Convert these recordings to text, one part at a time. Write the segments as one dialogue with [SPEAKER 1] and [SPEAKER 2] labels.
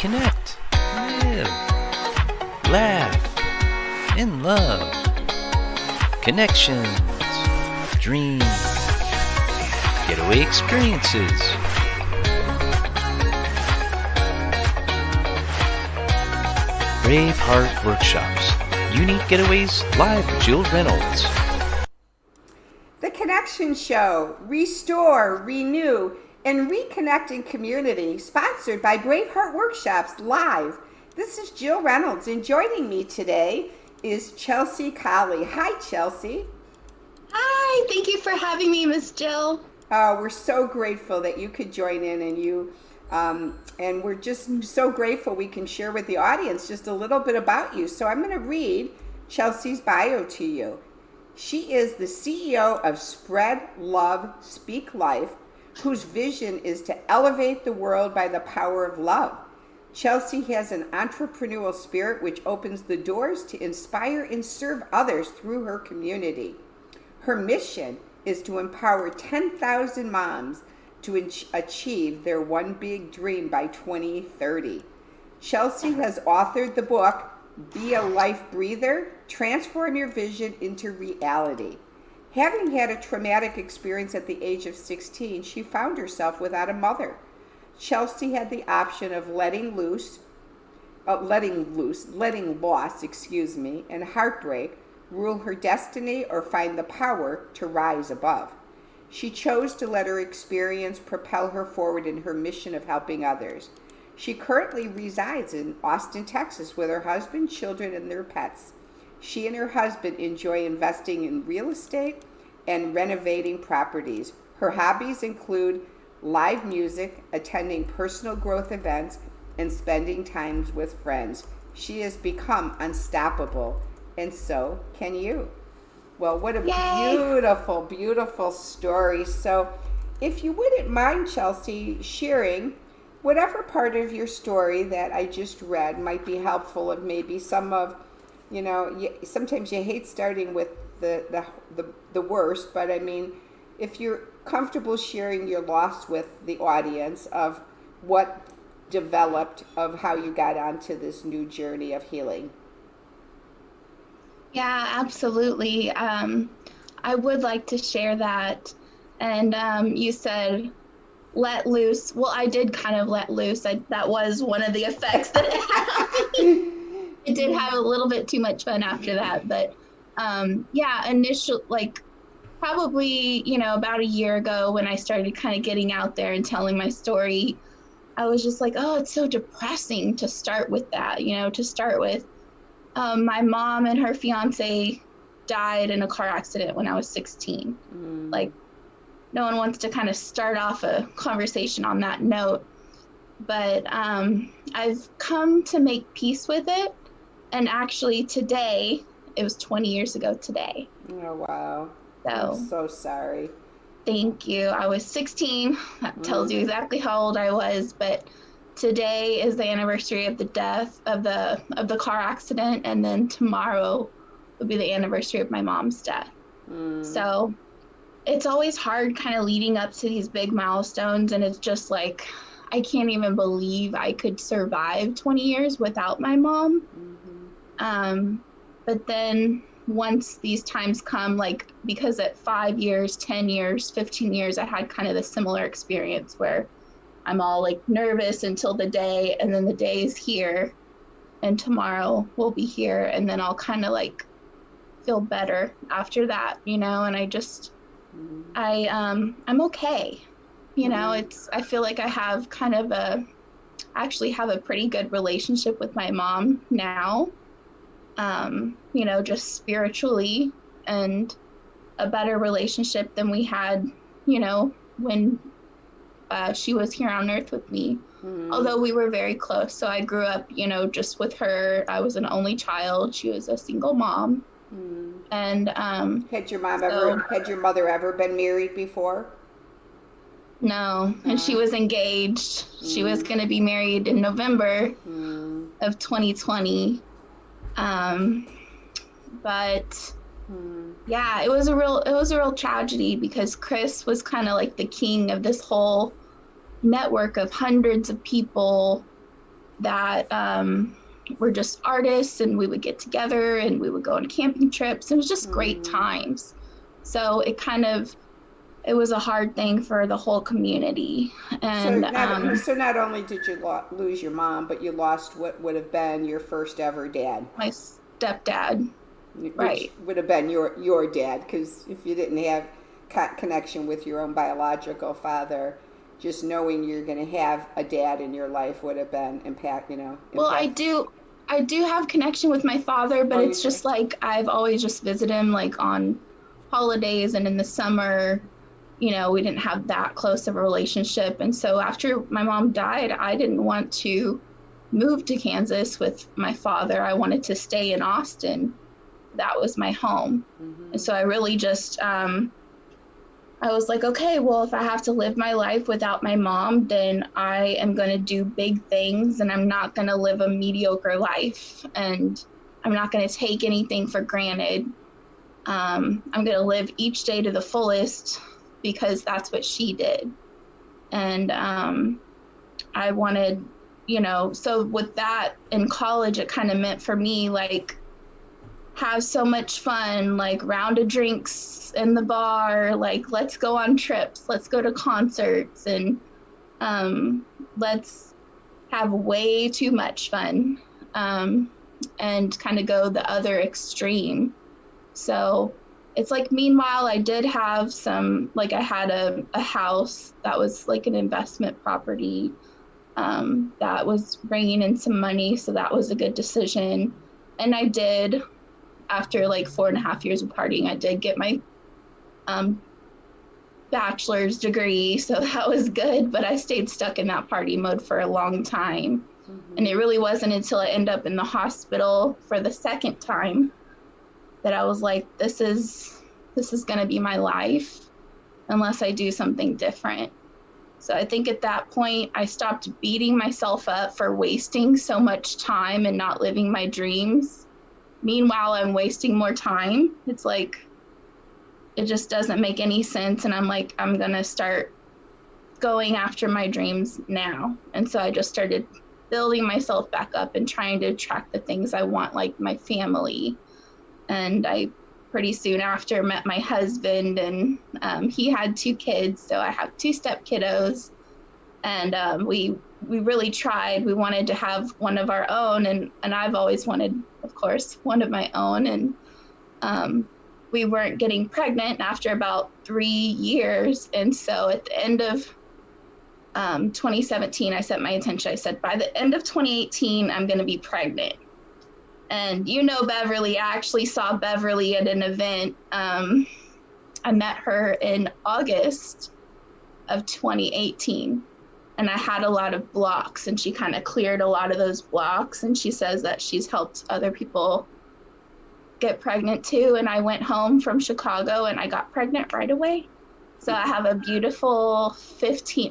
[SPEAKER 1] connect, live, laugh, and love. Connections, dreams, getaway experiences. Brave Heart Workshops. Unique getaways live with Jill Reynolds.
[SPEAKER 2] The Connection Show, Restore, Renew, and Reconnecting Community, sponsored by Brave Heart Workshops live. This is Jill Reynolds, and joining me today is Chelsea Collie. Hi, Chelsea.
[SPEAKER 3] Hi, thank you for having me, Miss Jill.
[SPEAKER 2] Oh, we're so grateful that you could join in, and we're just so grateful we can share with the audience just a little bit about you. So I'm going to read Chelsea's bio to you. She is the CEO of Spread Love, Speak Life, whose vision is to elevate the world by the power of love. Chelsea has an entrepreneurial spirit which opens the doors to inspire and serve others through her community. Her mission is to empower 10,000 moms to achieve their one big dream by 2030. Chelsea has authored the book, Be a Life Breather, Transform Your Vision into Reality. Having had a traumatic experience at the age of 16, she found herself without a mother. Chelsea had the option of letting loss, and heartbreak rule her destiny or find the power to rise above. She chose to let her experience propel her forward in her mission of helping others. She currently resides in Austin, Texas with her husband, children, and their pets. She and her husband enjoy investing in real estate and renovating properties. Her hobbies include live music, attending personal growth events, and spending time with friends. She has become unstoppable, and so can you. Well, what a beautiful, beautiful story. So if you wouldn't mind, Chelsea, sharing whatever part of your story that I just read might be helpful, of maybe some of, sometimes you hate starting with the worst, but I mean, if you're comfortable sharing your loss with the audience of what developed, of how you got onto this new journey of healing.
[SPEAKER 3] Yeah, absolutely. I would like to share that. And you said let loose. Well, I did kind of let loose. That was one of the effects that it had. It did have a little bit too much fun after that. But probably, about a year ago when I started kind of getting out there and telling my story, I was just like, oh, it's so depressing to start with that, to start with. My mom and her fiance died in a car accident when I was 16. Like, no one wants to kind of start off a conversation on that note. But I've come to make peace with it. And actually today, it was 20 years ago today.
[SPEAKER 2] Oh, wow.
[SPEAKER 3] So,
[SPEAKER 2] I'm so sorry.
[SPEAKER 3] Thank you. I was 16. That tells you exactly how old I was. But today is the anniversary of the death of the car accident, and then tomorrow will be the anniversary of my mom's death. So it's always hard kind of leading up to these big milestones, and it's just like I can't even believe I could survive 20 years without my mom. But then once these times come, like, because at 5 years, 10 years, 15 years, I had kind of the similar experience where I'm all like nervous until the day, and then the day is here, and tomorrow we'll be here, and then I'll kind of like feel better after that, and I just, I'm okay. I feel like I have kind of actually have a pretty good relationship with my mom now, just spiritually, and a better relationship than we had, when she was here on earth with me, although we were very close. So I grew up, just with her. I was an only child. She was a single mom. And
[SPEAKER 2] had your mother ever been married before?
[SPEAKER 3] No, and she was engaged. She was going to be married in November of 2020. But yeah, it was a real tragedy, because Chris was kind of like the king of this whole network of hundreds of people that were just artists, and we would get together and we would go on camping trips. It was just great times. So it was a hard thing for the whole community. And
[SPEAKER 2] So not only did you lose your mom, but you lost what would have been your first ever dad.
[SPEAKER 3] my stepdad,
[SPEAKER 2] Which
[SPEAKER 3] right.
[SPEAKER 2] would have been your dad, because if you didn't have connection with your own biological father, just knowing you're going to have a dad in your life would have been
[SPEAKER 3] Well, I do have connection with my father, but it's just like I've always just visited him like on holidays and in the summer. We didn't have that close of a relationship. And so after my mom died, I didn't want to move to Kansas with my father. I wanted to stay in Austin. That was my home. And so I really just I was like, okay, well, if I have to live my life without my mom, then I am going to do big things, and I'm not going to live a mediocre life, and I'm not going to take anything for granted. I'm going to live each day to the fullest, because that's what she did. And I wanted, so with that in college, it kind of meant for me, like, have so much fun, like round of drinks in the bar, like let's go on trips, let's go to concerts, and let's have way too much fun, and kind of go the other extreme. So it's like, meanwhile, I did have some, like I had a house that was like an investment property that was bringing in some money. So that was a good decision. And I did, after like 4.5 years of partying, I did get my bachelor's degree. So that was good, but I stayed stuck in that party mode for a long time. And it really wasn't until I ended up in the hospital for the second time that I was like, this is going to be my life unless I do something different. So I think at that point, I stopped beating myself up for wasting so much time and not living my dreams. Meanwhile, I'm wasting more time. It's like, it just doesn't make any sense. And I'm like, I'm going to start going after my dreams now. And so I just started building myself back up and trying to attract the things I want, like my family. And I pretty soon after met my husband, and he had 2 kids. So I have 2 step kiddos, and we really tried. We wanted to have one of our own, and I've always wanted, of course, one of my own. And we weren't getting pregnant after about 3 years. And so at the end of 2017, I set my intention. I said, by the end of 2018, I'm going to be pregnant. And Beverly, I actually saw Beverly at an event. I met her in August of 2018, and I had a lot of blocks, and she kind of cleared a lot of those blocks. And she says that she's helped other people get pregnant too. And I went home from Chicago and I got pregnant right away. So I have a beautiful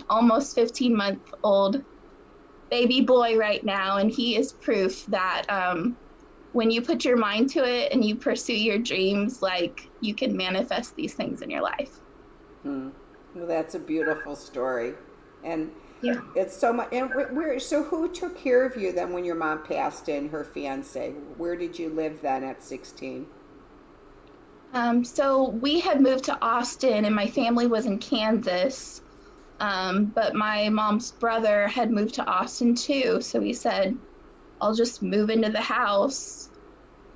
[SPEAKER 3] almost 15-month-old baby boy right now. And he is proof that when you put your mind to it and you pursue your dreams, like, you can manifest these things in your life.
[SPEAKER 2] Well, that's a beautiful story. And
[SPEAKER 3] yeah,
[SPEAKER 2] it's so much. And so who took care of you then when your mom passed and her fiance? Where did you live then at 16?
[SPEAKER 3] So we had moved to Austin, and my family was in Kansas. But my mom's brother had moved to Austin too. So he said, I'll just move into the house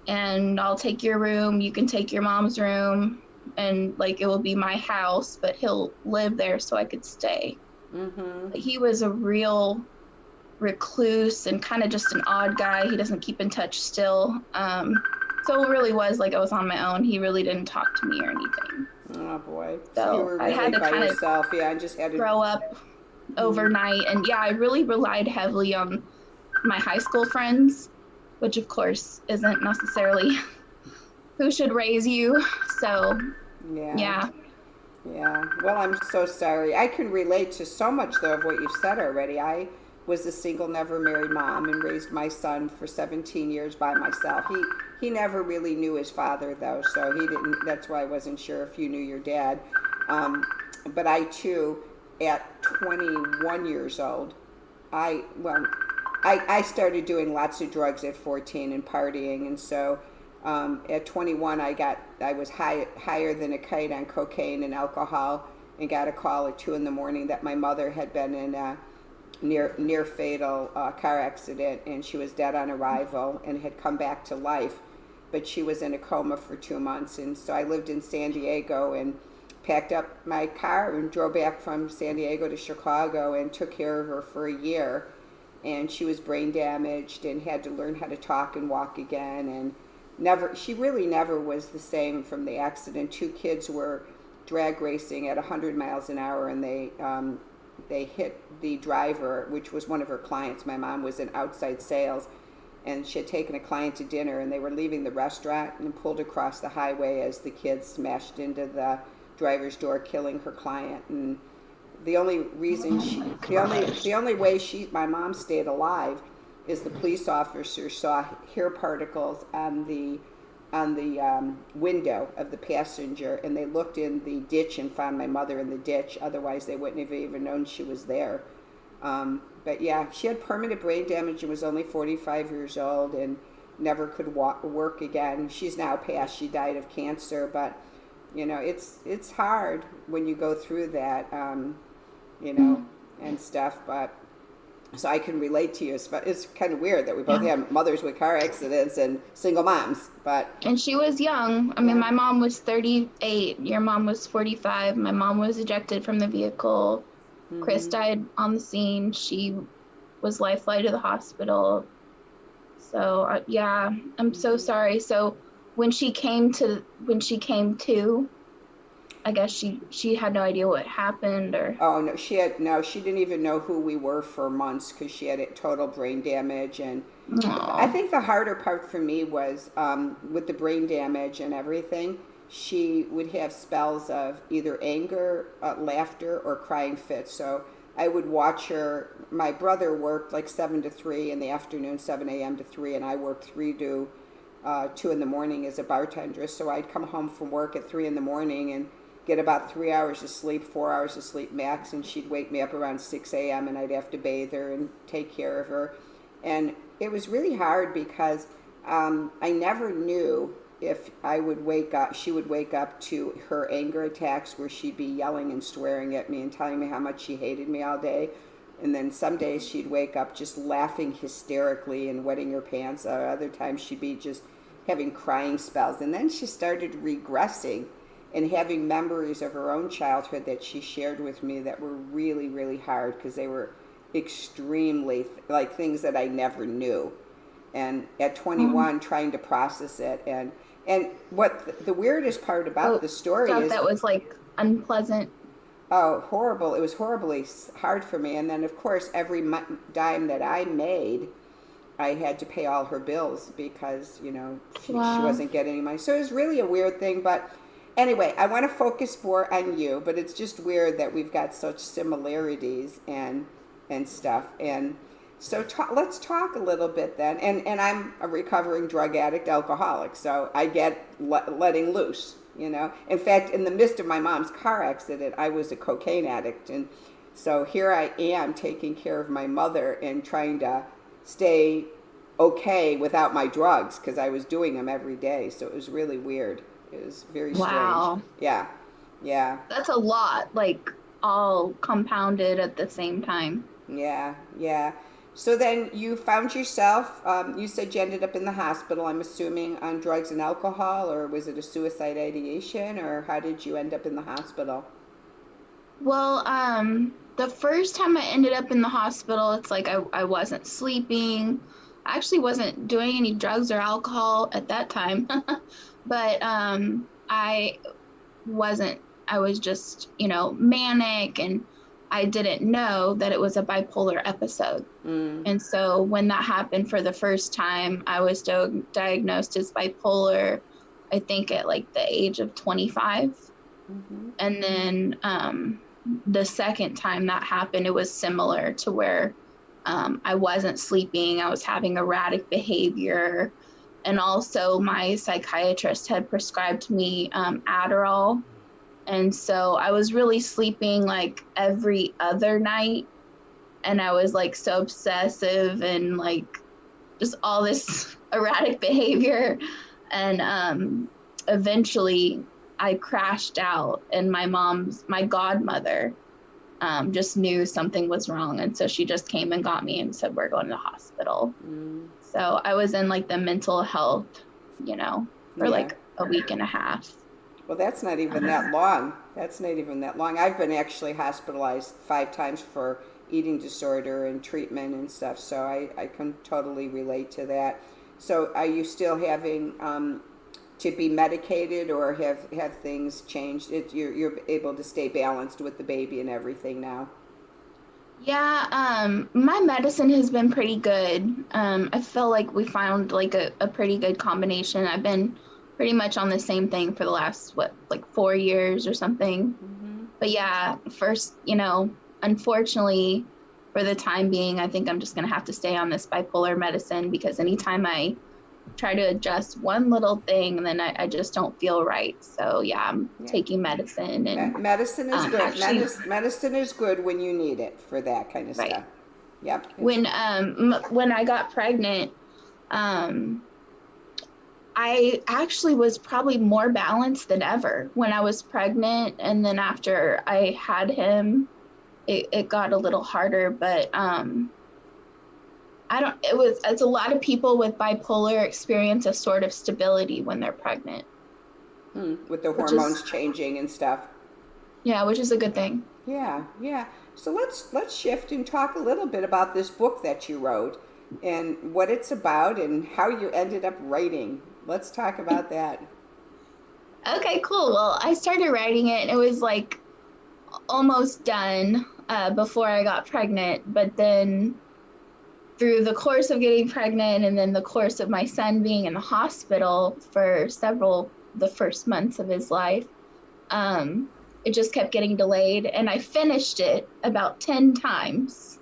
[SPEAKER 3] and I'll take your room. You can take your mom's room, and like, it will be my house, but he'll live there so I could stay. But he was a real recluse and kind of just an odd guy. He doesn't keep in touch still. So it really was like I was on my own. He really didn't talk to me or anything.
[SPEAKER 2] Oh boy.
[SPEAKER 3] So
[SPEAKER 2] you were really
[SPEAKER 3] I had to
[SPEAKER 2] by
[SPEAKER 3] kind of
[SPEAKER 2] yourself. Yeah, I just had to
[SPEAKER 3] grow up overnight. And yeah, I really relied heavily on my high school friends, which of course isn't necessarily who should raise you. So yeah.
[SPEAKER 2] Well, I'm so sorry. I can relate to so much though of what you've said already. I was a single, never married mom and raised my son for 17 years by myself. He never really knew his father though, so he didn't. That's why I wasn't sure if you knew your dad. But I too, at 21 years old, I I started doing lots of drugs at 14 and partying, and so at 21 I was higher than a kite on cocaine and alcohol, and got a call at 2 in the morning that my mother had been in a near fatal car accident, and she was dead on arrival and had come back to life, but she was in a coma for 2 months. And so I lived in San Diego and packed up my car and drove back from San Diego to Chicago and took care of her for a year. And she was brain damaged and had to learn how to talk and walk again, and she really never was the same from the accident. 2 kids were drag racing at 100 miles an hour, and they hit the driver, which was one of her clients. My mom was in outside sales, and she had taken a client to dinner, and they were leaving the restaurant and pulled across the highway as the kids smashed into the driver's door, killing her client. And the only reason the only way my mom stayed alive is the police officer saw hair particles on the window of the passenger, and they looked in the ditch and found my mother in the ditch. Otherwise, they wouldn't have even known she was there. But yeah, she had permanent brain damage and was only 45 years old and never could work again. She's now passed. She died of cancer, but it's hard when you go through that, and stuff. But so I can relate to you. It's kind of weird that we both have mothers with car accidents and single moms. And
[SPEAKER 3] she was young. I mean, my mom was 38. Your mom was 45. My mom was ejected from the vehicle. Mm-hmm. Chris died on the scene. She was life-flight to the hospital. So yeah, I'm so sorry. So when she came to, I guess she had no idea what happened, or...
[SPEAKER 2] Oh, no, she didn't even know who we were for months, because she had total brain damage. And I think the harder part for me was with the brain damage and everything, she would have spells of either anger, laughter, or crying fits. So I would watch her. My brother worked like 7 to 3 in the afternoon, 7 a.m. to 3, and I worked 3 to 2 in the morning as a bartender. So I'd come home from work at 3 in the morning and get about 3 hours of sleep, 4 hours of sleep max, and she'd wake me up around 6 a.m. and I'd have to bathe her and take care of her. And it was really hard because I never knew if she would wake up to her anger attacks where she'd be yelling and swearing at me and telling me how much she hated me all day. And then some days she'd wake up just laughing hysterically and wetting her pants. Other times she'd be just having crying spells. And then she started regressing and having memories of her own childhood that she shared with me that were really, really hard, because they were extremely like things that I never knew. And at 21, trying to process it, and what the weirdest part about the story is
[SPEAKER 3] that was like unpleasant.
[SPEAKER 2] Oh, horrible! It was horribly hard for me. And then, of course, every dime that I made, I had to pay all her bills because she wasn't getting any money. So it was really a weird thing, but. Anyway, I want to focus more on you, but it's just weird that we've got such similarities and stuff. And so let's talk a little bit then. And I'm a recovering drug addict, alcoholic, so I get letting loose, In fact, in the midst of my mom's car accident, I was a cocaine addict. And so here I am taking care of my mother and trying to stay okay without my drugs, because I was doing them every day. So it was really weird. It was very strange.
[SPEAKER 3] Wow.
[SPEAKER 2] Yeah.
[SPEAKER 3] That's a lot, like all compounded at the same time.
[SPEAKER 2] Yeah. So then you found yourself, you said you ended up in the hospital, I'm assuming, on drugs and alcohol, or was it a suicide ideation, or how did you end up in the hospital?
[SPEAKER 3] Well, the first time I ended up in the hospital, it's like I wasn't sleeping. I actually wasn't doing any drugs or alcohol at that time. But I was just, manic, and I didn't know that it was a bipolar episode. And so when that happened for the first time, I was diagnosed as bipolar, I think at like the age of 25. Mm-hmm. And then the second time that happened, it was similar to where I wasn't sleeping, I was having erratic behavior. And also my psychiatrist had prescribed me Adderall. And so I was really sleeping like every other night. and I was like so obsessive and like just all this erratic behavior. And eventually I crashed out, and my godmother, just knew something was wrong. And so she just came and got me and said, we're going to the hospital. So I was in like the mental health, for like a week and a half.
[SPEAKER 2] Well, that's not even that long. That's not even that long. I've been actually hospitalized 5 times for eating disorder and treatment and stuff, so I can totally relate to that. So are you still having to be medicated, or have things changed? You're able to stay balanced with the baby and everything now?
[SPEAKER 3] Yeah, my medicine has been pretty good. I feel like we found like a pretty good combination. I've been pretty much on the same thing for the last, like 4 years or something. But yeah, first, unfortunately, for the time being, I think I'm just going to have to stay on this bipolar medicine, because anytime I try to adjust one little thing, then I just don't feel right. So yeah, I'm taking medicine. And
[SPEAKER 2] medicine is good.
[SPEAKER 3] actually,
[SPEAKER 2] Medicine is good when you need it for that kind of stuff. Yep.
[SPEAKER 3] When I got pregnant, I actually was probably more balanced than ever when I was pregnant, and then after I had him, it got a little harder. But it's a lot of people with bipolar experience a sort of stability when they're pregnant.
[SPEAKER 2] With the hormones changing and stuff.
[SPEAKER 3] Yeah, which is a good thing.
[SPEAKER 2] Yeah. So let's shift and talk a little bit about this book that you wrote and what it's about and how you ended up writing. Let's talk about that.
[SPEAKER 3] Okay, cool. Well, I started writing it, and it was like almost done before I got pregnant. But then through the course of getting pregnant, and then the course of my son being in the hospital for the first months of his life, it just kept getting delayed. And I finished it about 10 times.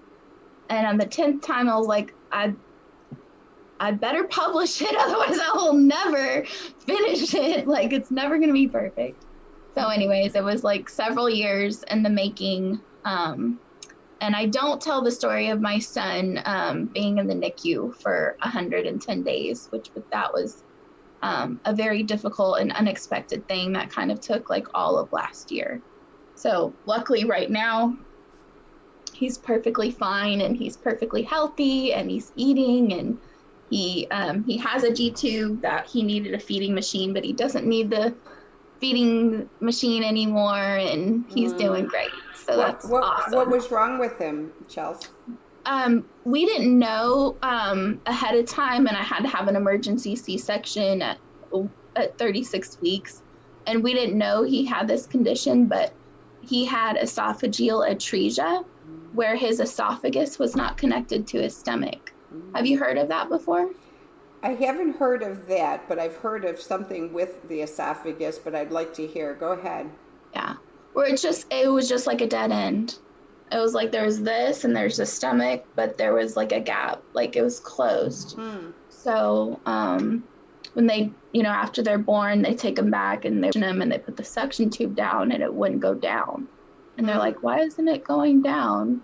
[SPEAKER 3] And on the 10th time, I was like, I better publish it, otherwise I will never finish it. Like, it's never going to be perfect. So anyways, it was like several years in the making. And I don't tell the story of my son being in the NICU for 110 days, that was a very difficult and unexpected thing that kind of took like all of last year. So luckily right now, he's perfectly fine, and he's perfectly healthy, and he's eating, and he has a G-tube that he needed a feeding machine, but he doesn't need the feeding machine anymore, and he's doing great. So that's awesome.
[SPEAKER 2] What was wrong with him, Chelsea?
[SPEAKER 3] We didn't know ahead of time, and I had to have an emergency C-section at 36 weeks, and we didn't know he had this condition, but he had esophageal atresia, where his esophagus was not connected to his stomach. Have you heard of that before?
[SPEAKER 2] I haven't heard of that, but I've heard of something with the esophagus, but I'd like to hear. Go ahead.
[SPEAKER 3] Yeah, where it was just like a dead end. It was like there's this and there's the stomach, but there was like a gap, like it was closed. So when they, after they're born, they take them back and they put the suction tube down, and it wouldn't go down. And they're like, why isn't it going down?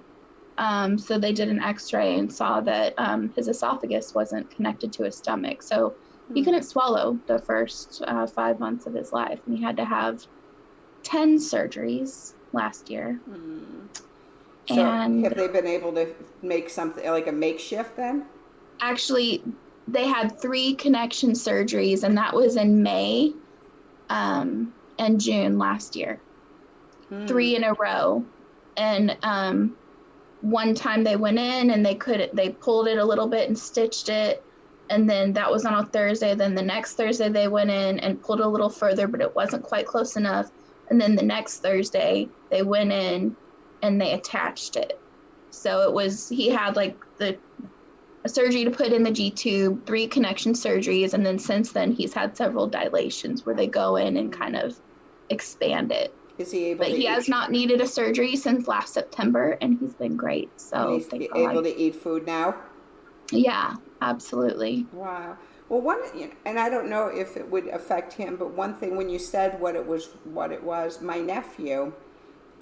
[SPEAKER 3] So they did an x-ray and saw that his esophagus wasn't connected to his stomach. So he couldn't swallow the first 5 months of his life. And he had to have 10 surgeries last year.
[SPEAKER 2] So have they been able to make something like a makeshift then?
[SPEAKER 3] Actually, they had 3 connection surgeries, and that was in May and June last year. 3 in a row. And one time they went in and they pulled it a little bit and stitched it, and then that was on a Thursday. Then the next Thursday they went in and pulled a little further, but it wasn't quite close enough. And then the next Thursday they went in and they attached it. So he had like a surgery to put in the G-tube, 3 connection surgeries, and then since then he's had several dilations where they go in and kind of expand it.
[SPEAKER 2] Is he able? But
[SPEAKER 3] he has not needed a surgery since last September, and he's been great. So
[SPEAKER 2] he's able to eat food now.
[SPEAKER 3] Yeah, absolutely.
[SPEAKER 2] Wow. Well, and I don't know if it would affect him, but one thing when you said what it was, my nephew,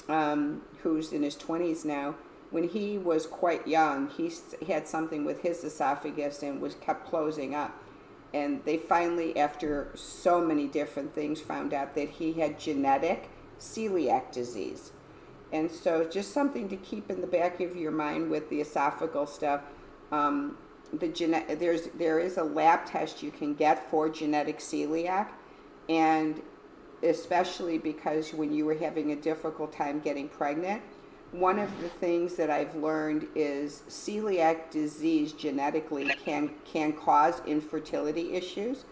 [SPEAKER 2] who's in his 20s now, when he was quite young, he had something with his esophagus and was kept closing up. And they finally, after so many different things, found out that he had genetic celiac disease. And so just something to keep in the back of your mind with the esophageal stuff. There is a lab test you can get for genetic celiac, and especially because when you were having a difficult time getting pregnant, one of the things that I've learned is celiac disease genetically can cause infertility issues,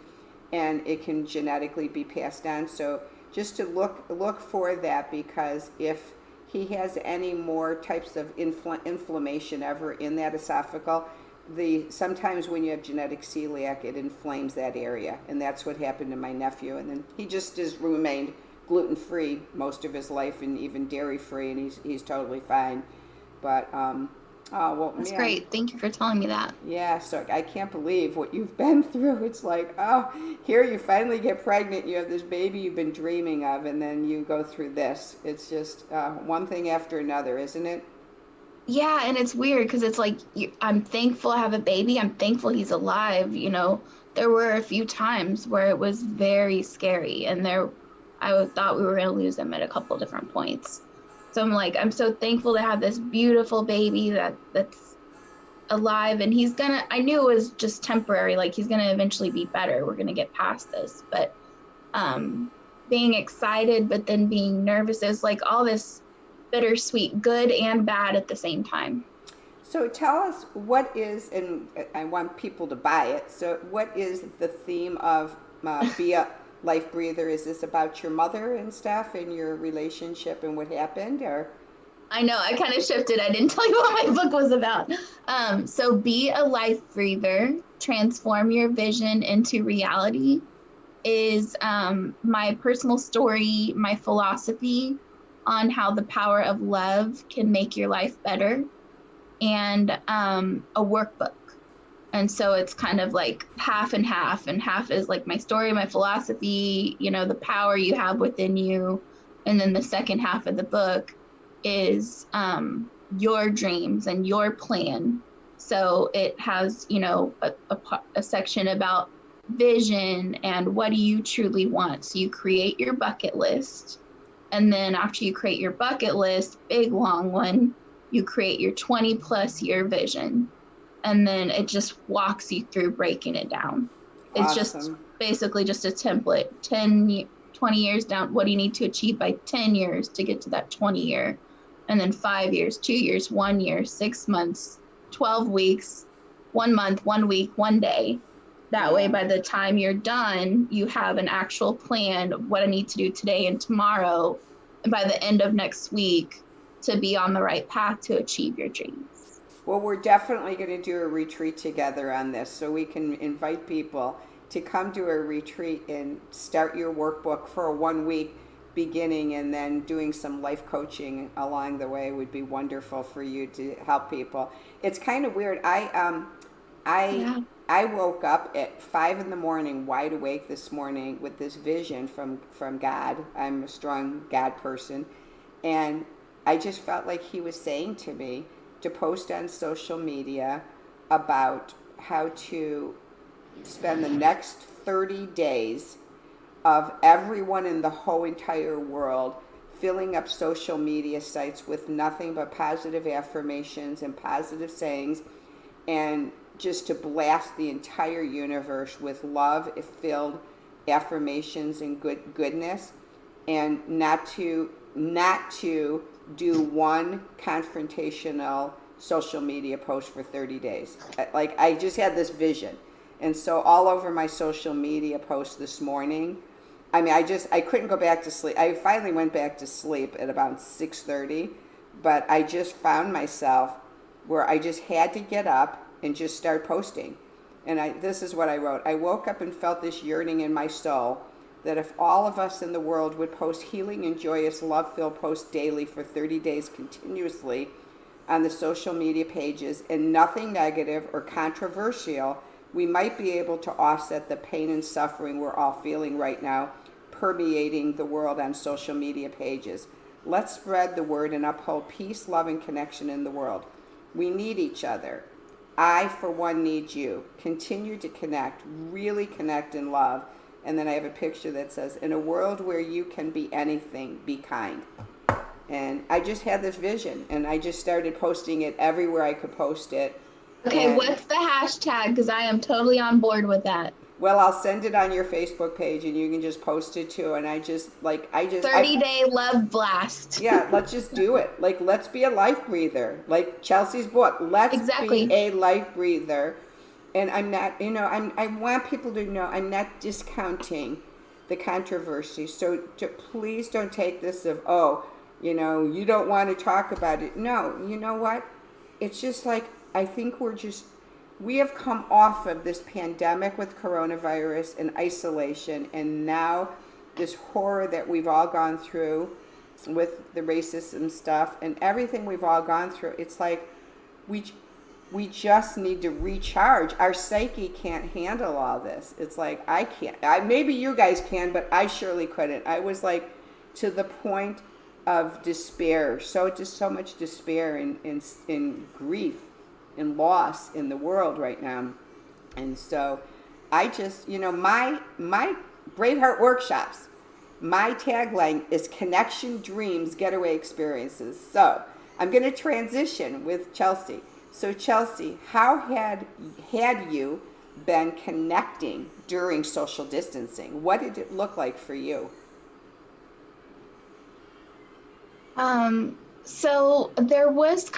[SPEAKER 2] and it can genetically be passed on. So just to look for that, because if he has any more types of inflammation ever in that esophageal, sometimes when you have genetic celiac, it inflames that area, and that's what happened to my nephew. And then he just has remained gluten-free most of his life, and even dairy-free, and he's totally fine. But oh well,
[SPEAKER 3] That's
[SPEAKER 2] man.
[SPEAKER 3] great. Thank you for telling me that.
[SPEAKER 2] Yeah, so I can't believe what you've been through. It's like, oh, here you finally get pregnant, you have this baby you've been dreaming of, and then you go through this. It's just one thing after another, isn't it?
[SPEAKER 3] Yeah, and it's weird because it's like I'm thankful I have a baby. I'm thankful he's alive. There were a few times where it was very scary, and I thought we were going to lose him at a couple different points. So I'm like, I'm so thankful to have this beautiful baby that's alive, and I knew it was just temporary. Like, he's gonna eventually be better. We're gonna get past this. But being excited, but then being nervous, is like all this bittersweet, good and bad at the same time.
[SPEAKER 2] So tell us what is, and I want people to buy it, so what is the theme of Be a Life Breather? Is this about your mother and stuff and your relationship and what happened, or?
[SPEAKER 3] I know, I kind of shifted. I didn't tell you what my book was about. So Be a Life Breather, Transform Your Vision into Reality is my personal story, my philosophy on how the power of love can make your life better, and a workbook. And so it's kind of like half and half, and half is like my story, my philosophy, the power you have within you. And then the second half of the book is your dreams and your plan. So it has, a section about vision and what do you truly want. So you create your bucket list. And then after you create your bucket list, big long one, you create your 20 plus year vision. And then it just walks you through breaking it down. It's
[SPEAKER 2] Awesome.
[SPEAKER 3] just basically just a template. 20 years down, what do you need to achieve by 10 years to get to that 20 year? And then 5 years, 2 years, 1 year, 6 months, 12 weeks, 1 month, 1 week, 1 day. That way, by the time you're done, you have an actual plan of what I need to do today and tomorrow, and by the end of next week, to be on the right path to achieve your dreams.
[SPEAKER 2] Well, we're definitely going to do a retreat together on this, so we can invite people to come to a retreat and start your workbook for a 1 week beginning, and then doing some life coaching along the way would be wonderful for you to help people. It's kind of weird. I woke up at 5 a.m, wide awake this morning, with this vision from God. I'm a strong God person, and I just felt like He was saying to me to post on social media about how to spend the next 30 days of everyone in the whole entire world filling up social media sites with nothing but positive affirmations and positive sayings, and just to blast the entire universe with love-filled affirmations and goodness, and not to do one confrontational social media post for 30 days. Like, I just had this vision. And so all over my social media posts this morning, I couldn't go back to sleep. I finally went back to sleep at about 6:30, but I just found myself where I just had to get up and just start posting. And this is what I wrote. I woke up and felt this yearning in my soul that if all of us in the world would post healing and joyous love-filled posts daily for 30 days continuously on the social media pages, and nothing negative or controversial, we might be able to offset the pain and suffering we're all feeling right now, permeating the world on social media pages. Let's spread the word and uphold peace, love, and connection in the world. We need each other. I, for one, need you. Continue to connect, really connect in love. And then I have a picture that says, in a world where you can be anything, be kind. And I just had this vision, and I just started posting it everywhere I could post it.
[SPEAKER 3] Okay,
[SPEAKER 2] And,
[SPEAKER 3] what's the hashtag? Because I am totally on board with that.
[SPEAKER 2] well, I'll send it on your Facebook page, and you can just post it too. And I just
[SPEAKER 3] 30-day love blast.
[SPEAKER 2] Yeah, let's just do it. Like, let's be a life breather. Like Chelsea's book, let's
[SPEAKER 3] Exactly.
[SPEAKER 2] be a life breather. And I'm not, I want people to know I'm not discounting the controversy. So please don't take this of, you don't want to talk about it. No, you know what? It's just like, I think we have come off of this pandemic with coronavirus and isolation, and now this horror that we've all gone through with the racism stuff and everything we've all gone through. It's like we just need to recharge. Our psyche can't handle all this. It's like I can't. Maybe you guys can, but I surely couldn't. I was like to the point of despair. So much despair and grief and loss in the world right now. And so I just, my Braveheart workshops, my tagline is connection, dreams, getaway experiences. So I'm going to transition with Chelsea. So Chelsea, how had you been connecting during social distancing? What did it look like for you?
[SPEAKER 3] So there was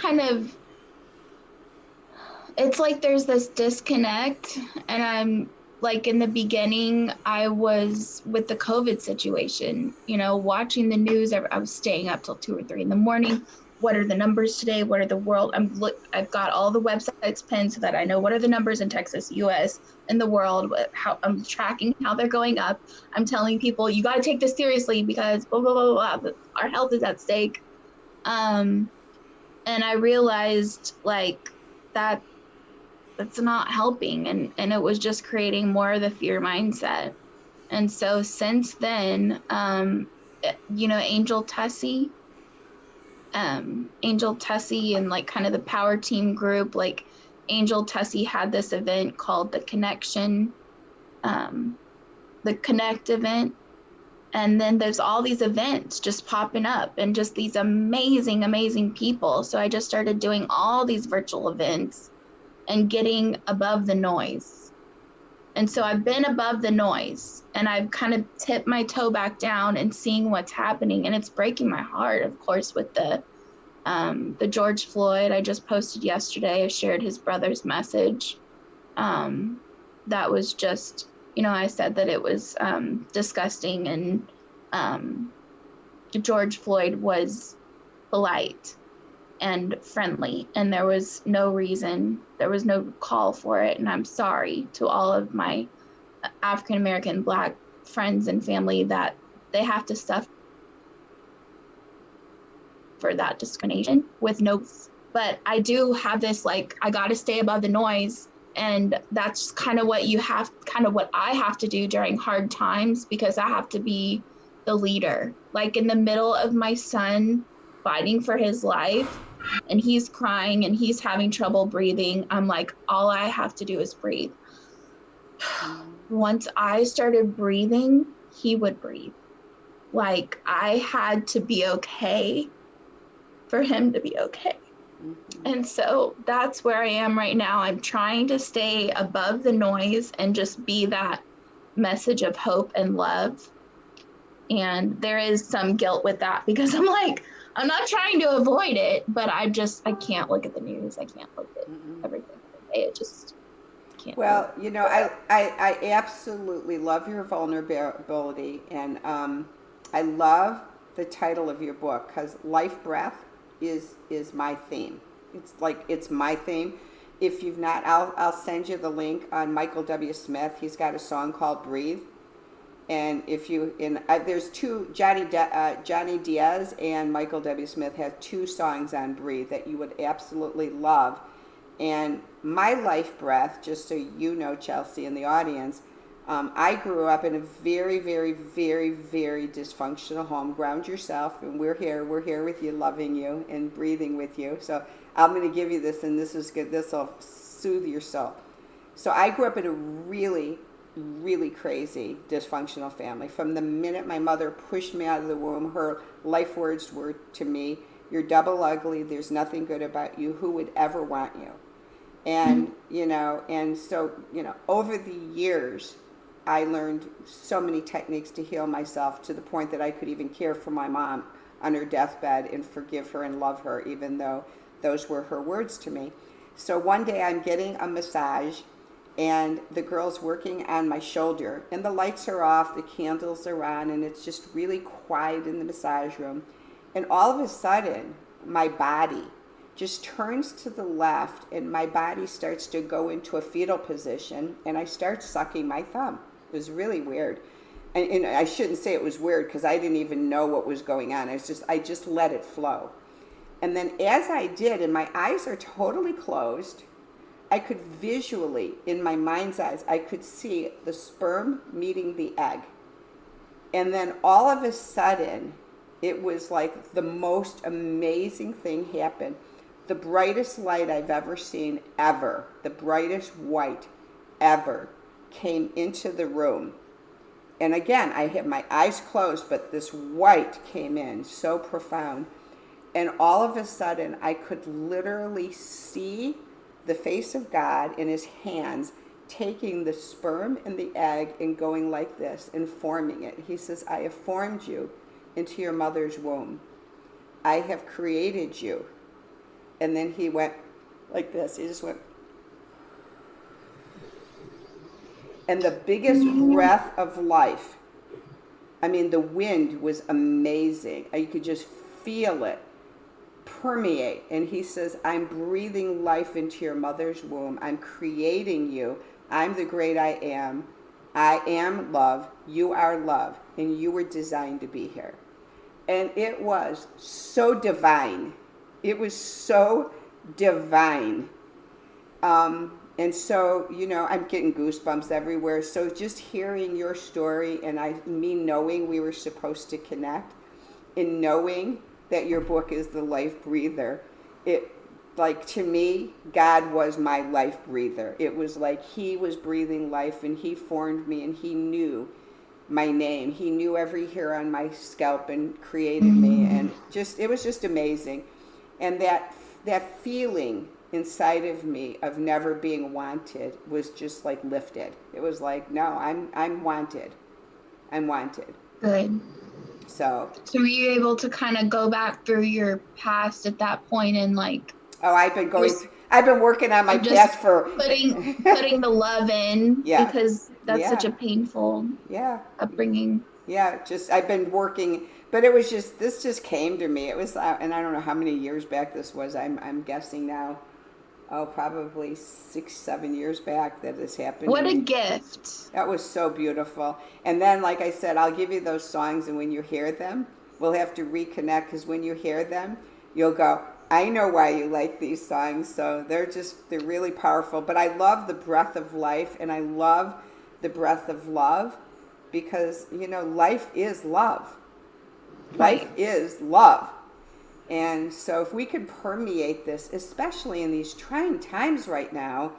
[SPEAKER 3] it's like there's this disconnect, and I'm like, in the beginning, I was with the COVID situation, watching the news. I was staying up till 2 or 3 in the morning. What are the numbers today? What are the world? I've got all the websites pinned so that I know what are the numbers in Texas, US, in the world. How I'm tracking how they're going up. I'm telling people, you got to take this seriously because blah, blah, blah, blah, our health is at stake. And I realized that's not helping, and it was just creating more of the fear mindset. And so since then, Angel Tessie and kind of the power team group, like Angel Tessie had this event called the Connection, the Connect event. And then there's all these events just popping up and just these amazing, amazing people. So I just started doing all these virtual events and getting above the noise. And so I've been above the noise, and I've kind of tipped my toe back down and seeing what's happening. And it's breaking my heart, of course, with the George Floyd. I just posted yesterday, I shared his brother's message. That was just, I said that it was disgusting, and George Floyd was polite and friendly, and there was no call for it. And I'm sorry to all of my African American Black friends and family that they have to suffer for that discrimination with no. But I do have this, I got to stay above the noise, and that's kind of what I have to do during hard times, because I have to be the leader. Like in the middle of my son fighting for his life, and he's crying and he's having trouble breathing, I'm like, all I have to do is breathe. Once I started breathing, he would breathe. Like, I had to be okay for him to be okay. Mm-hmm. And so that's where I am right now. I'm trying to stay above the noise and just be that message of hope and love. And there is some guilt with that, because I'm like, I'm not trying to avoid it, but I can't look at the news. I can't look at everything every day. It just can't.
[SPEAKER 2] Well, I absolutely love your vulnerability, and I love the title of your book, because life breath is my theme. It's my theme. If you've not, I'll send you the link on Michael W. Smith. He's got a song called Breathe. And there's two, Johnny Diaz and Michael W. Smith have 2 songs on Breathe that you would absolutely love. And my life breath, just so you know, Chelsea, and the audience, I grew up in a very, very, very, very dysfunctional home. Ground yourself, and we're here. We're here with you, loving you and breathing with you. So I'm going to give you this, and this is good. This will soothe your soul. So I grew up in a really, really crazy dysfunctional family. From the minute my mother pushed me out of the womb, her life words were to me, "You're double ugly. There's nothing good about you. Who would ever want you?" And, and so, over the years, I learned so many techniques to heal myself to the point that I could even care for my mom on her deathbed and forgive her and love her, even though those were her words to me. So one day I'm getting a massage, and the girl's working on my shoulder, and the lights are off, the candles are on, and it's just really quiet in the massage room. And all of a sudden, my body just turns to the left, and my body starts to go into a fetal position, and I start sucking my thumb. It was really weird. And I shouldn't say it was weird, because I didn't even know what was going on. I just let it flow. And then as I did, and my eyes are totally closed, I could visually, in my mind's eyes, I could see the sperm meeting the egg. And then all of a sudden, it was like the most amazing thing happened. The brightest light I've ever seen, ever, the brightest white ever, came into the room. And again, I had my eyes closed, but this white came in so profound. And all of a sudden, I could literally see the face of God in his hands, taking the sperm and the egg and going like this and forming it. He says, "I have formed you into your mother's womb. I have created you." And then he went like this. He just went. And the biggest breath of life, I mean, the wind was amazing. You could just feel it permeate. And he says, "I'm breathing life into your mother's womb. I'm creating you. I'm the great I am. I am love. You are love. And you were designed to be here." And it was so divine. It was so divine. And so, I'm getting goosebumps everywhere. So just hearing your story, and me knowing we were supposed to connect, and knowing that your book is the life breather, to me, God was my life breather. It was like he was breathing life, and he formed me, and he knew my name. He knew every hair on my scalp and created me. And it was just amazing. And that feeling inside of me of never being wanted was just like lifted. It was like, no, I'm wanted. I'm wanted.
[SPEAKER 3] Good.
[SPEAKER 2] So
[SPEAKER 3] were you able to kind of go back through your past at that point and
[SPEAKER 2] I've been working on my past for
[SPEAKER 3] putting the love in,
[SPEAKER 2] yeah,
[SPEAKER 3] because that's such a painful upbringing.
[SPEAKER 2] Yeah, I've been working, but this just came to me. It was, and I don't know how many years back this was. I'm guessing now, probably 6-7 years back that this happened.
[SPEAKER 3] What a gift.
[SPEAKER 2] That was so beautiful. And then, like I said, I'll give you those songs, and when you hear them, we'll have to reconnect, because when you hear them, you'll go, "I know why you like these songs." So they're really powerful. But I love the breath of life, and I love the breath of love, because, life is love.
[SPEAKER 3] Right.
[SPEAKER 2] Life is love. And so if we could permeate this, especially in these trying times right now.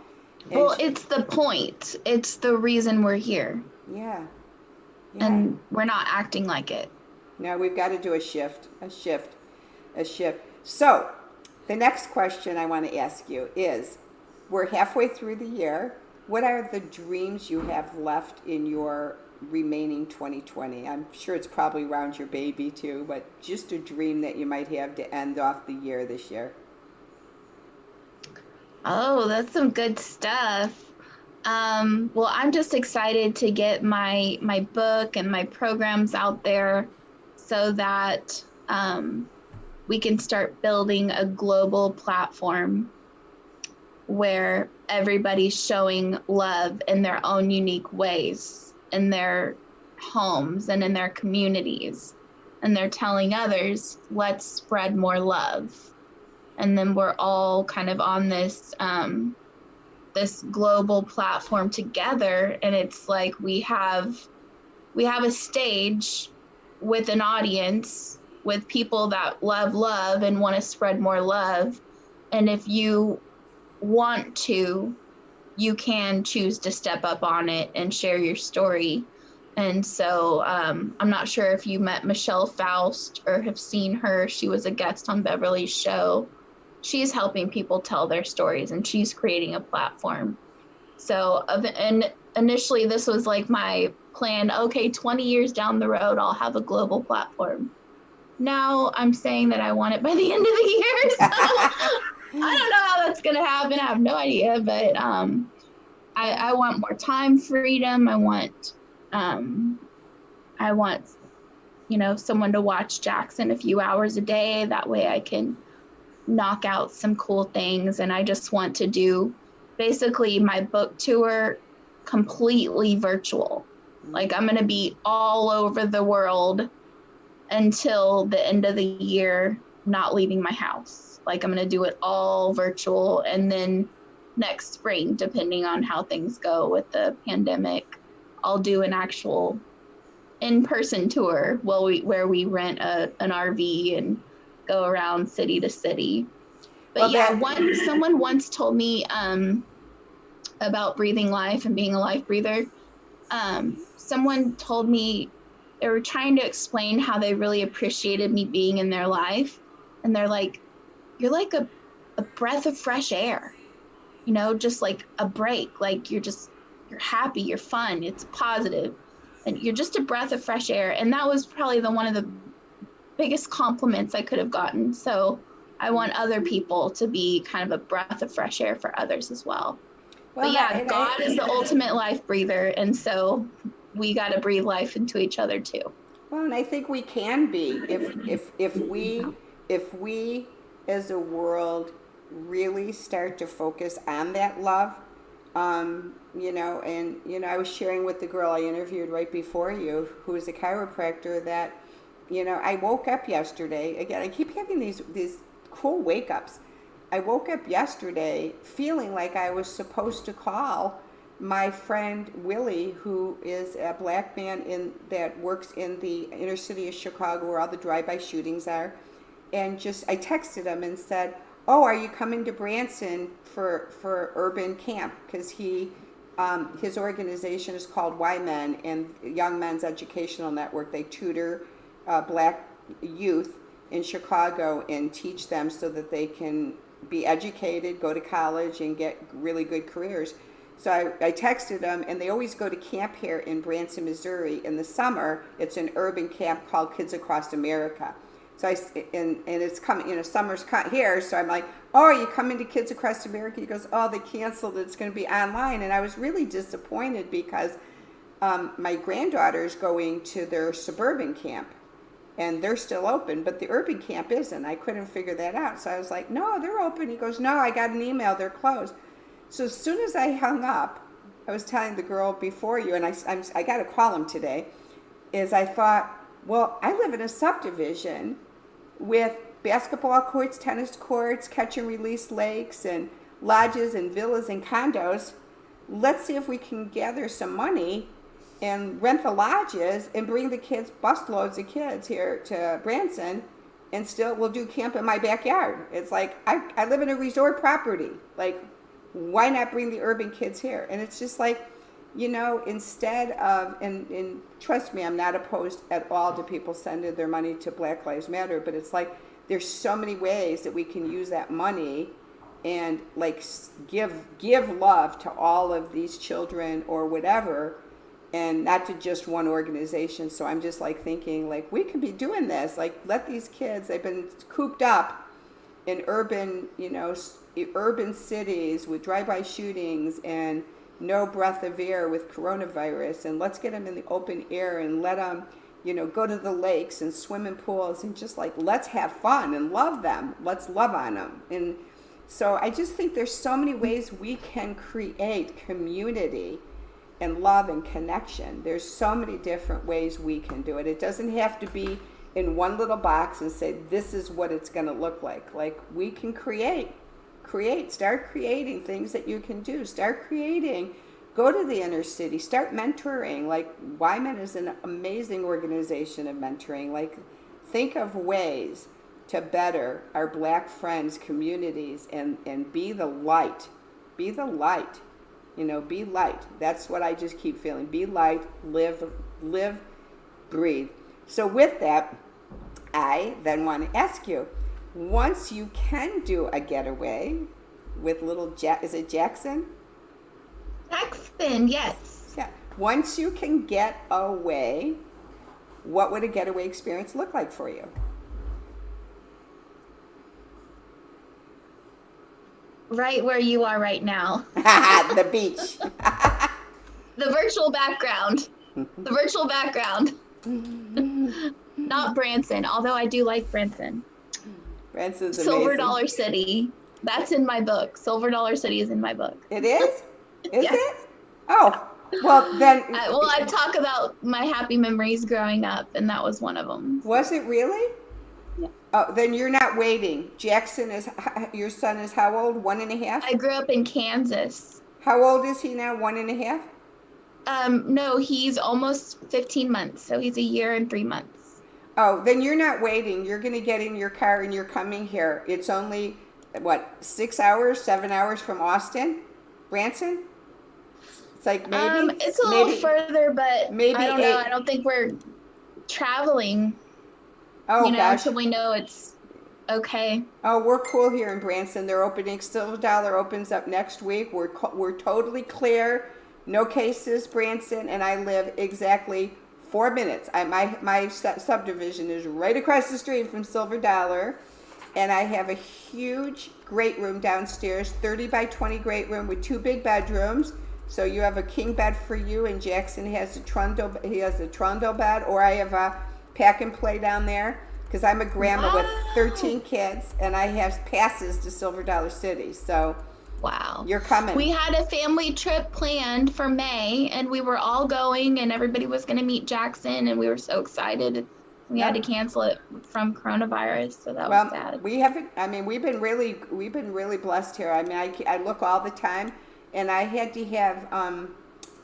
[SPEAKER 3] Well, it's the point. It's the reason we're here.
[SPEAKER 2] Yeah.
[SPEAKER 3] And we're not acting like it.
[SPEAKER 2] No, we've got to do a shift. So the next question I want to ask you is, we're halfway through the year. What are the dreams you have left in your remaining 2020? I'm sure it's probably around your baby too, but just a dream that you might have to end off the year this year.
[SPEAKER 3] Oh, that's some good stuff. Well, I'm just excited to get my book and my programs out there, so that we can start building a global platform where everybody's showing love in their own unique ways, in their homes and in their communities. And they're telling others, let's spread more love. And then we're all kind of on this this global platform together, and it's like we have a stage with an audience, with people that love and want to spread more love. And if you want to, you can choose to step up on it and share your story. And so I'm not sure if you met Michelle Faust or have seen her. She was a guest on Beverly's show. She's helping people tell their stories, and she's creating a platform. So, and initially this was like my plan. Okay, 20 years down the road, I'll have a global platform. Now I'm saying that I want it by the end of the year. So I don't know how that's going to happen. I have no idea, but I want more time freedom. I want, someone to watch Jackson a few hours a day. That way I can knock out some cool things. And I just want to do basically my book tour completely virtual. Like, I'm going to be all over the world until the end of the year, not leaving my house. Like, I'm going to do it all virtual. And then next spring, depending on how things go with the pandemic, I'll do an actual in-person tour where we rent an RV and go around city to city. But someone once told me about breathing life and being a life breather. Someone told me they were trying to explain how they really appreciated me being in their life. And they're like, you're like a breath of fresh air, just like a break. Like, you're happy, you're fun, it's positive, and you're just a breath of fresh air. And that was probably one of the biggest compliments I could have gotten. So I want other people to be kind of a breath of fresh air for others as well. But yeah, God is the ultimate life breather. And so we got to breathe life into each other too.
[SPEAKER 2] Well, and I think we can be if we as a world really start to focus on that love. I was sharing with the girl I interviewed right before you, who is a chiropractor, that, I woke up yesterday. Again, I keep having these cool wake ups. I woke up yesterday feeling like I was supposed to call my friend Willie, who is a black man that works in the inner city of Chicago, where all the drive-by shootings are, and I texted him and said, "Oh, are you coming to Branson for urban camp?" Because his organization is called Y-Men, and Young Men's Educational Network. They tutor black youth in Chicago and teach them so that they can be educated, go to college, and get really good careers. So I texted them, and they always go to camp here in Branson, Missouri. In the summer, it's an urban camp called Kids Across America. So and it's coming, summer's here. So I'm like, "Oh, are you coming to Kids Across America?" He goes, "Oh, they canceled it. It's going to be online." And I was really disappointed because my granddaughter's going to their suburban camp, and they're still open, but the urban camp isn't. I couldn't figure that out. So I was like, "No, they're open." He goes, "No, I got an email. They're closed." So as soon as I hung up, I was telling the girl before you, and I got to call him today, is I thought, well, I live in a subdivision with basketball courts, tennis courts, catch and release lakes, and lodges and villas and condos. Let's see if we can gather some money and rent the lodges and bring the kids, busloads of kids here to Branson, and still we'll do camp in my backyard. It's like, I live in a resort property. Like, why not bring the urban kids here? And it's just like, instead of, and trust me, I'm not opposed at all to people sending their money to Black Lives Matter, but it's like, there's so many ways that we can use that money and like give love to all of these children or whatever, and not to just one organization. So I'm just like thinking, like, we could be doing this. Like, let these kids, they've been cooped up in urban cities with drive-by shootings and no breath of air with coronavirus, and let's get them in the open air and let them, go to the lakes and swim in pools, and just like, let's have fun and love them. Let's love on them. And so I just think there's so many ways we can create community and love and connection. There's so many different ways we can do it. It doesn't have to be in one little box and say, this is what it's going to look like. Like, we can create start creating things that you can do. Go to the inner city, start mentoring. Like Wyman is an amazing organization of mentoring. Like think of ways to better our Black friends, communities, and be the light. Be the light. Be light. That's what I just keep feeling. Be light, live, breathe. So with that, I then want to ask you, once you can do a getaway with little is it Jackson?
[SPEAKER 3] Jackson, yes.
[SPEAKER 2] Yeah. Once you can get away, what would a getaway experience look like for you?
[SPEAKER 3] Right where you are right now.
[SPEAKER 2] The beach.
[SPEAKER 3] The virtual background. The virtual background. Not Branson, although I do like Branson.
[SPEAKER 2] Branson's amazing.
[SPEAKER 3] Silver Dollar City. That's in my book. Silver Dollar City is in my book.
[SPEAKER 2] It is? Is
[SPEAKER 3] Yes.
[SPEAKER 2] it? Oh, well then.
[SPEAKER 3] I talk about my happy memories growing up, and that was one of them.
[SPEAKER 2] Was it really?
[SPEAKER 3] Yeah.
[SPEAKER 2] Oh, then you're not waiting. Your son is how old? 1.5?
[SPEAKER 3] I grew up in Kansas.
[SPEAKER 2] How old is he now? 1.5?
[SPEAKER 3] No, he's almost 15 months, so he's a year and 3 months.
[SPEAKER 2] Oh, then you're not waiting. You're going to get in your car and you're coming here. It's only, 6 hours, 7 hours from Austin? Branson? It's like maybe.
[SPEAKER 3] It's a little further, but
[SPEAKER 2] maybe
[SPEAKER 3] I don't know. I don't think we're traveling.
[SPEAKER 2] Oh, gosh.
[SPEAKER 3] Until we know it's okay.
[SPEAKER 2] Oh, we're cool here in Branson. They're opening. Silver Dollar opens up next week. We're totally clear. No cases, Branson, and I live exactly 4 minutes. My subdivision is right across the street from Silver Dollar, and I have a huge great room downstairs, 30 by 20 great room with 2 big bedrooms. So you have a king bed for you, and Jackson has a trundle. He has a trundle bed, or I have a pack and play down there because I'm a grandma with 13 kids, and I have passes to Silver Dollar City. So.
[SPEAKER 3] Wow.
[SPEAKER 2] You're coming.
[SPEAKER 3] We had a family trip planned for May, and we were all going, and everybody was going to meet Jackson, and we were so excited. We had to cancel it from coronavirus, so that was sad.
[SPEAKER 2] We haven't. I mean, we've been really blessed here. I mean, I look all the time, and I had to have some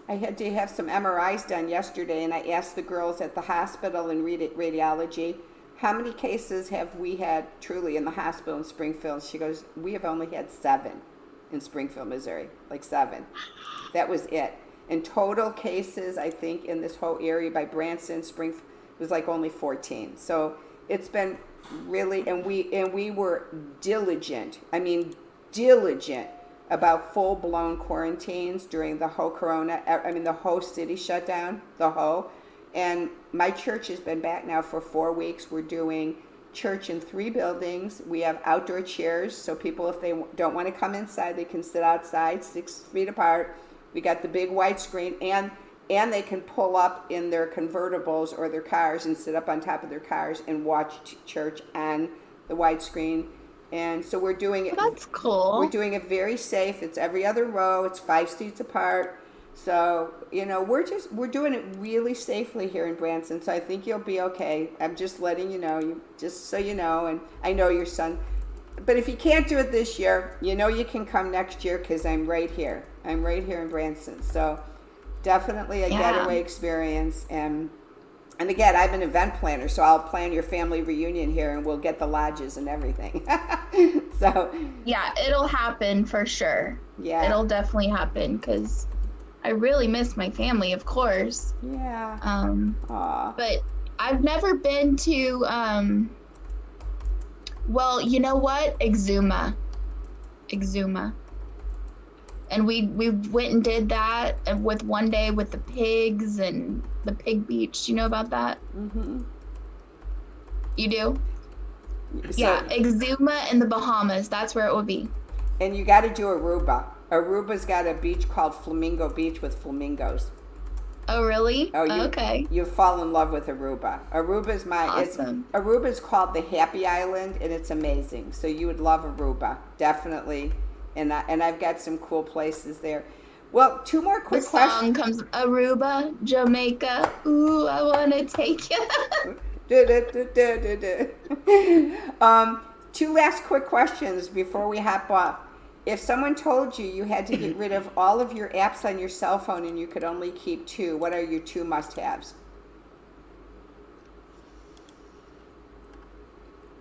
[SPEAKER 2] MRIs done yesterday, and I asked the girls at the hospital in radiology, how many cases have we had truly in the hospital in Springfield? She goes, we have only had 7. In Springfield, Missouri, like 7. That was it. And total cases, I think, in this whole area by Branson, Springfield, was like only 14. So it's been really, and we were diligent. I mean, diligent about full-blown quarantines during the whole the whole city shut down, And my church has been back now for 4 weeks. We're doing church in 3 buildings. We have outdoor chairs, so people, if they don't want to come inside, they can sit outside 6 feet apart. We got the big white screen, and they can pull up in their convertibles or their cars and sit up on top of their cars and watch church on the white screen. And so we're doing it.
[SPEAKER 3] That's cool.
[SPEAKER 2] We're doing it very safe. It's every other row. It's 5 seats apart. So, we're doing it really safely here in Branson, so I think you'll be okay. I'm just letting you know, just so you know, and I know your son. But if you can't do it this year, you can come next year because I'm right here. I'm right here in Branson. So definitely a getaway experience. And again, I'm an event planner, so I'll plan your family reunion here, and we'll get the lodges and everything. So
[SPEAKER 3] yeah, it'll happen for sure.
[SPEAKER 2] Yeah.
[SPEAKER 3] It'll definitely happen because I really miss my family, of course.
[SPEAKER 2] Yeah.
[SPEAKER 3] But I've never been to, well, you know what? Exuma. And we went and did that with one day with the pigs and the pig beach. Do you know about that?
[SPEAKER 2] Mm-hmm.
[SPEAKER 3] You do?
[SPEAKER 2] So,
[SPEAKER 3] Yeah, Exuma in the Bahamas. That's where it would be.
[SPEAKER 2] And you got to do Aruba. Aruba's got a beach called Flamingo Beach with flamingos.
[SPEAKER 3] Oh, really?
[SPEAKER 2] Okay. You fall in love with Aruba. Aruba's
[SPEAKER 3] awesome.
[SPEAKER 2] Aruba's called the Happy Island, and it's amazing. So you would love Aruba, definitely. And I've got some cool places there. Well, 2 more quick questions.
[SPEAKER 3] The song comes, Aruba, Jamaica, ooh, I want to take you.
[SPEAKER 2] 2 last quick questions before we hop off. If someone told you you had to get rid of all of your apps on your cell phone and you could only keep 2, what are your 2 must-haves?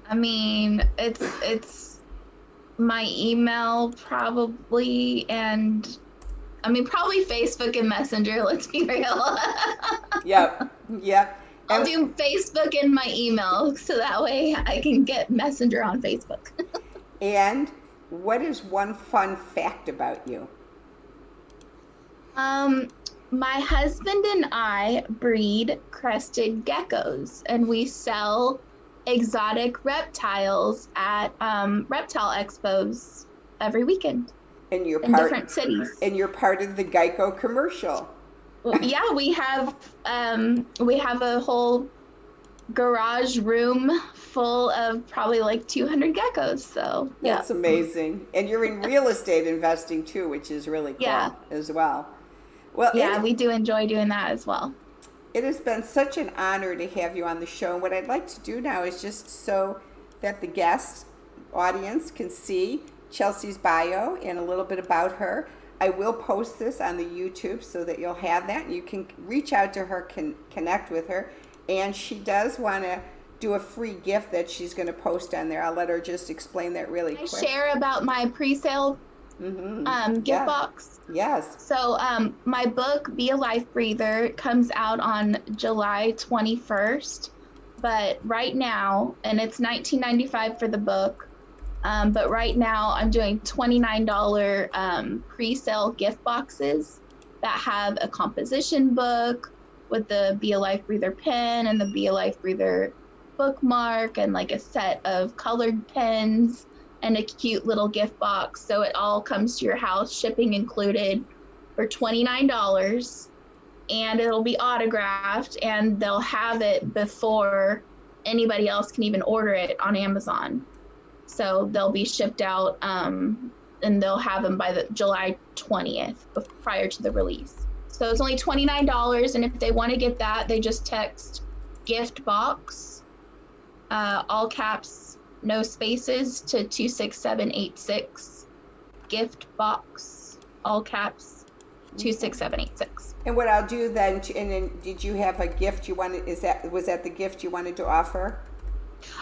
[SPEAKER 3] I mean, it's my email probably, and I mean probably Facebook and Messenger. Let's be real.
[SPEAKER 2] Yep.
[SPEAKER 3] I'll do Facebook and my email so that way I can get Messenger on Facebook.
[SPEAKER 2] And what is one fun fact about you?
[SPEAKER 3] My husband and I breed crested geckos, and we sell exotic reptiles at reptile expos every weekend
[SPEAKER 2] And you're
[SPEAKER 3] in different cities.
[SPEAKER 2] And you're part of the Geico commercial.
[SPEAKER 3] Well, yeah, we have a whole garage room full of probably like 200 geckos. So
[SPEAKER 2] That's amazing. And you're in real estate investing too, which is really cool as well. Well,
[SPEAKER 3] yeah, we do enjoy doing that as well.
[SPEAKER 2] It has been such an honor to have you on the show. And what I'd like to do now is just so that the guest audience can see Chelsea's bio and a little bit about her. I will post this on the YouTube so that you'll have that. And you can reach out to her, connect with her. And she does want to do a free gift that she's going to post on there. I'll let her just explain that really quick.
[SPEAKER 3] I share about my pre-sale gift box.
[SPEAKER 2] Yes.
[SPEAKER 3] So my book, Be a Life Breather, comes out on July 21st. But right now, and it's $19.95 for the book, but right now I'm doing $29 pre-sale gift boxes that have a composition book with the Be a Life Breather pen and the Be a Life Breather bookmark and like a set of colored pens and a cute little gift box. So it all comes to your house, shipping included, for $29. And it'll be autographed, and they'll have it before anybody else can even order it on Amazon. So they'll be shipped out, and they'll have them by the July 20th, prior to the release. So it's only $29, and if they want to get that, they just text gift box, all caps, no spaces, to 26786. Gift box, all caps, 26786.
[SPEAKER 2] And what I'll do then, and then did you have a gift you wanted? Was that the gift you wanted to offer?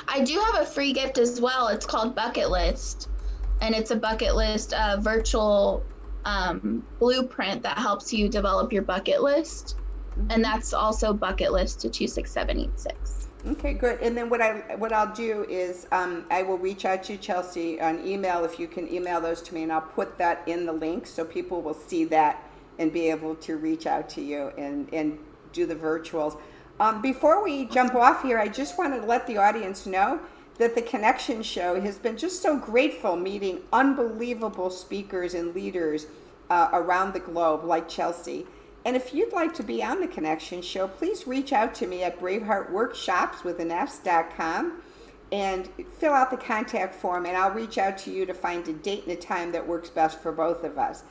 [SPEAKER 3] I do have a free gift as well. It's called Bucket List, and it's a bucket list virtual blueprint that helps you develop your bucket list, and that's also Bucket List to 26786.
[SPEAKER 2] Okay, good. And then what I'll do is I will reach out to Chelsea on email, if you can email those to me, and I'll put that in the link so people will see that and be able to reach out to you and do the virtuals. Before we jump off here, I just wanted to let the audience know that the Connection Show has been just so grateful meeting unbelievable speakers and leaders around the globe like Chelsea. And if you'd like to be on the Connection Show, please reach out to me at braveheartworkshops.com and fill out the contact form, and I'll reach out to you to find a date and a time that works best for both of us.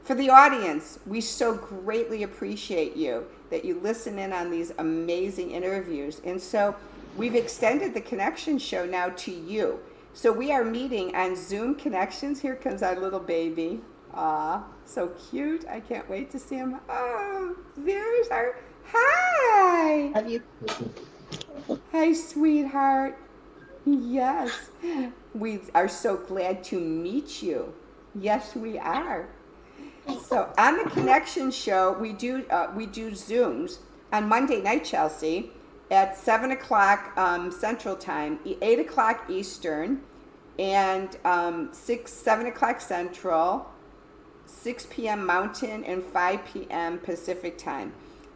[SPEAKER 2] For the audience, we so greatly appreciate you, that you listen in on these amazing interviews. And so we've extended the Connection Show now to you. So we are meeting on Zoom Connections. Here comes our little baby. Aw, so cute. I can't wait to see him. Oh, there's our... Hi!
[SPEAKER 3] Love you.
[SPEAKER 2] Hi, sweetheart. Yes. We are so glad to meet you. Yes, we are. So on the Connection Show, we do Zooms on Monday night, Chelsea, at 7 o'clock Central Time, 8 o'clock Eastern, and 7 o'clock Central, 6 p.m. Mountain, and 5 p.m. Pacific Time.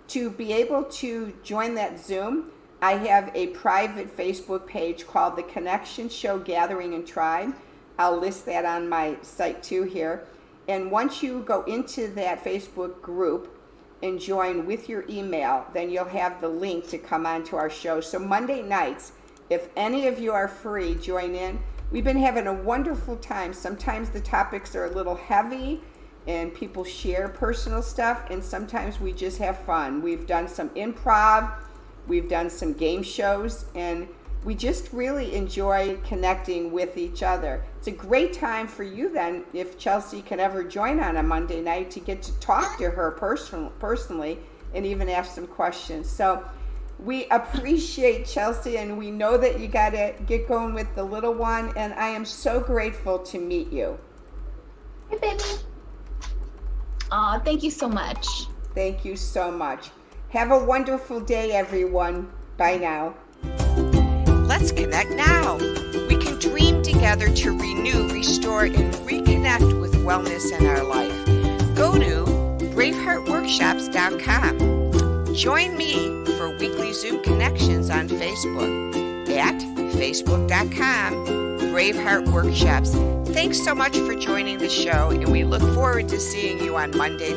[SPEAKER 2] To be able to join that Zoom, I have a private Facebook page called The Connection Show Gathering and Tribe. I'll list that on my site too here. And once you go into that Facebook group and join with your email, then you'll have the link to come on to our show. So Monday nights, if any of you are free, join in. We've been having a wonderful time. Sometimes the topics are a little heavy and people share personal stuff, and sometimes we just have fun. We've done some improv, we've done some game shows, and we just really enjoy connecting with each other. It's a great time for you then, if Chelsea can ever join on a Monday night, to get to talk to her personally and even ask some questions. So we appreciate Chelsea, and we know that you got to get going with the little one, and I am so grateful to meet you.
[SPEAKER 3] Hey, baby. Aw, thank you so much.
[SPEAKER 2] Thank you so much. Have a wonderful day, everyone. Bye now.
[SPEAKER 4] Let's connect now. We can dream together to renew, restore, and reconnect with wellness in our life. Go to braveheartworkshops.com. Join me for weekly Zoom connections on Facebook at facebook.com Braveheart Workshops. Thanks so much for joining the show, and we look forward to seeing you on Monday